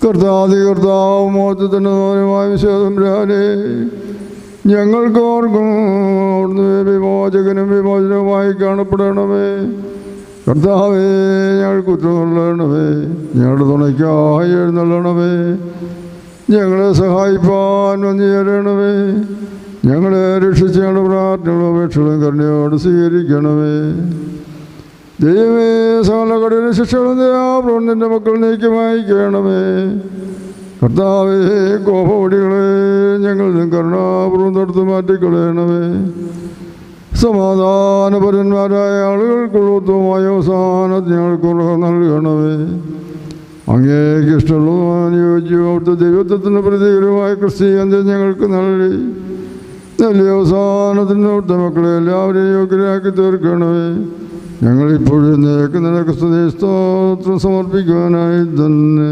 കർത്താവും മോചനത്തിൻ്റെ ദാനമായ വിശുദ്ധതമ്പുരാനെ, ഞങ്ങൾക്കോർക്കും വിമോചകനും വിമോചനവുമായി കാണപ്പെടണമേ. കർത്താവേ, ഞങ്ങൾ കുറ്റമുള്ളണമേ, ഞങ്ങളുടെ തുണയ്ക്കായി എഴുന്നള്ളണമേ. ഞങ്ങളെ സഹായിപ്പാൻ വന്നു ചേരണമേ. ഞങ്ങളെ രക്ഷിച്ച് ഞങ്ങളുടെ പ്രാർത്ഥനകളും അപേക്ഷകളും കരുണയോട് സ്വീകരിക്കണമേ. ദൈവമേ, സകല കഠിന ശിക്ഷകളും ദയാപ്രവൃത്തിൻ്റെ മക്കൾ നീക്കമായിക്കണമേ. കർത്താവേ, കോപവടികളെ ഞങ്ങൾ കരുണാപൂർവ്വം തൊടുത്ത് മാറ്റിക്കളയണമേ. സമാധാനപരന്മാരായ ആളുകൾക്കുള്ള ഉത്തമമായ അവസാനത്ത് ഞങ്ങൾക്ക് നൽകണമേ. അങ്ങേക്ക് ഇഷ്ടമുള്ളതും അനുയോജ്യവും അവിടുത്തെ ദൈവത്വത്തിന് പ്രതികരമായ ക്രിസ്തീയത ഞങ്ങൾക്ക് നൽകി നല്ല അവസാനത്തിന് അവിടുത്തെ മക്കളെ എല്ലാവരെയും യോഗ്യരാക്കി തീർക്കണമേ. ഞങ്ങളിപ്പോഴും നിനക്ക് സ്തുതി സ്തോത്രം സമർപ്പിക്കുവാനായി തന്നെ.